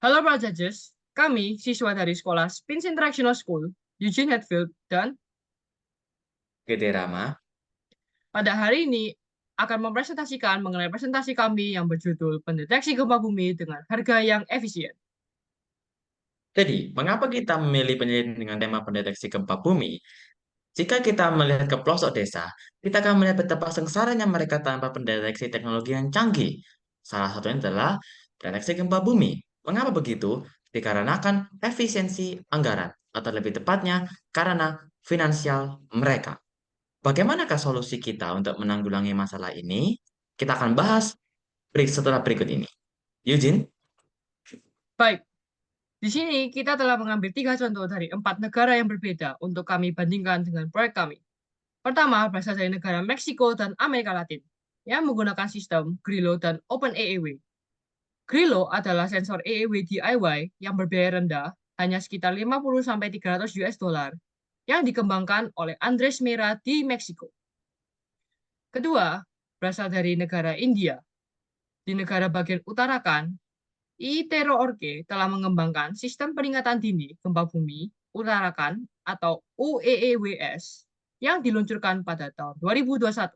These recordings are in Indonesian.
Halo para judges, kami siswa dari sekolah Spins International School, Eugene Hatfield, dan Gede Rama. pada hari ini akan mempresentasikan mengenai presentasi kami yang berjudul Pendeteksi Gempa Bumi dengan Harga yang Efisien. Jadi, mengapa kita memilih penelitian dengan tema pendeteksi gempa bumi? Jika kita melihat ke pelosok desa, kita akan melihat betapa sengsaranya mereka tanpa pendeteksi teknologi yang canggih. Salah satunya adalah pendeteksi gempa bumi. Mengapa begitu? Dikarenakan efisiensi anggaran, atau lebih tepatnya karena finansial mereka. Bagaimanakah solusi kita untuk menanggulangi masalah ini? Kita akan bahas setelah berikut ini. Eugene? Baik, di sini kita telah mengambil 3 contoh dari 4 negara yang berbeda untuk kami bandingkan dengan proyek kami. Pertama, berasal dari negara Meksiko dan Amerika Latin, yang menggunakan sistem Grillo dan OpenAAW. Grillo adalah sensor EEW DIY yang berbiaya rendah, hanya sekitar 50-300 US dollar, yang dikembangkan oleh Andres Mera di Meksiko. Kedua, berasal dari negara India. Di negara bagian utarakan, IITERO Orke telah mengembangkan sistem peringatan dini gempa bumi utarakan atau UEEWS yang diluncurkan pada tahun 2021.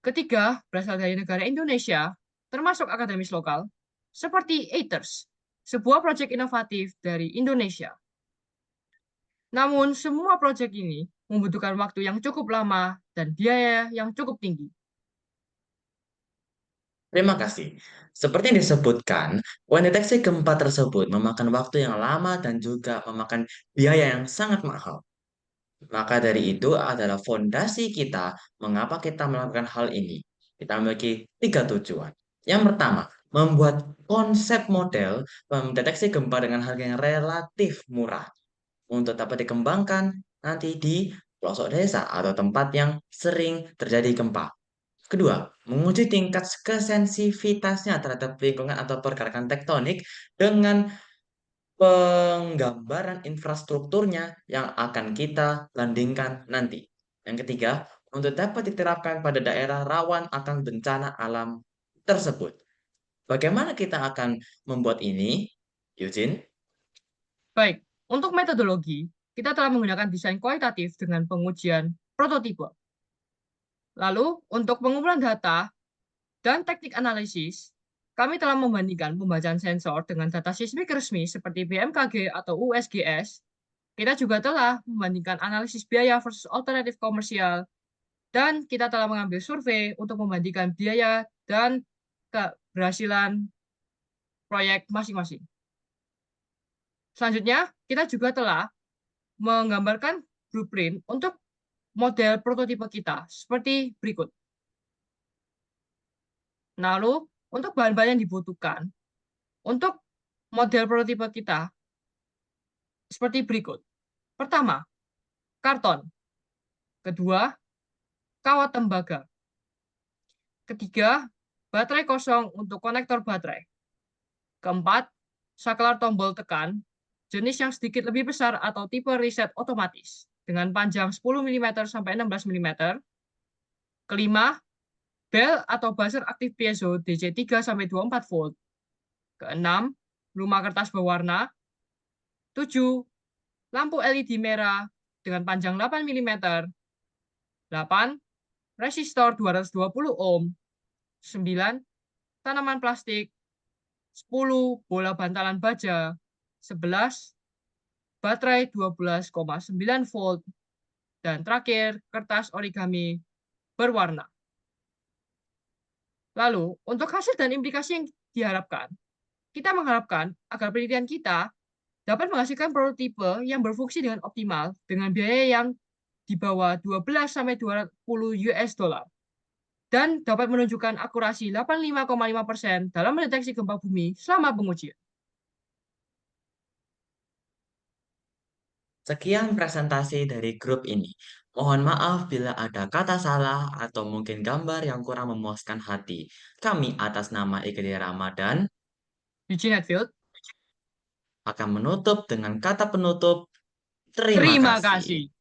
Ketiga, berasal dari negara Indonesia, termasuk akademis lokal, seperti AITERS, sebuah proyek inovatif dari Indonesia. Namun, semua proyek ini membutuhkan waktu yang cukup lama dan biaya yang cukup tinggi. Terima kasih. Seperti yang disebutkan, pendeteksi gempa tersebut memakan waktu yang lama dan juga memakan biaya yang sangat mahal. Maka dari itu adalah fondasi kita mengapa kita melakukan hal ini. Kita memiliki 3 tujuan. Yang pertama, membuat konsep model mendeteksi gempa dengan harga yang relatif murah untuk dapat dikembangkan nanti di pelosok desa atau tempat yang sering terjadi gempa. Kedua, menguji tingkat kesensitivitasnya terhadap lingkungan atau pergerakan tektonik dengan penggambaran infrastrukturnya yang akan kita landingkan nanti. Yang ketiga, untuk dapat diterapkan pada daerah rawan akan bencana alam tersebut. Bagaimana kita akan membuat ini, Eugene? Baik, untuk metodologi, kita telah menggunakan desain kualitatif dengan pengujian prototipe. Lalu, untuk pengumpulan data dan teknik analisis, kami telah membandingkan pembacaan sensor dengan data seismik resmi seperti BMKG atau USGS. Kita juga telah membandingkan analisis biaya versus alternatif komersial, dan kita telah mengambil survei untuk membandingkan biaya dan keberhasilan proyek masing-masing. Selanjutnya, kita juga telah menggambarkan blueprint untuk model prototipe kita seperti berikut. Lalu, untuk bahan-bahan yang dibutuhkan untuk model prototipe kita seperti berikut. Pertama, karton. Kedua, kawat tembaga. Ketiga, baterai kosong untuk konektor baterai. Keempat, saklar tombol tekan, jenis yang sedikit lebih besar atau tipe reset otomatis, dengan panjang 10 mm sampai 16 mm. Kelima, bel atau buzzer aktif piezo DC 3 sampai 24 volt. Keenam, rumah kertas berwarna. 7, lampu LED merah dengan panjang 8 mm. 8, resistor 220 ohm. 9, tanaman plastik. 10, bola bantalan baja. 11, baterai 12,9 volt. Dan terakhir, kertas origami berwarna. Lalu, untuk hasil dan implikasi yang diharapkan, kita mengharapkan agar penelitian kita dapat menghasilkan prototipe yang berfungsi dengan optimal dengan biaya yang di bawah 12-20 US dollar dan dapat menunjukkan akurasi 85,5% dalam mendeteksi gempa bumi selama pengujian. Sekian presentasi dari grup ini. Mohon maaf bila ada kata salah atau mungkin gambar yang kurang memuaskan hati. Kami atas nama IGD Ramadan Eugene Hatfield, akan menutup dengan kata penutup. Terima terima kasih. kasih.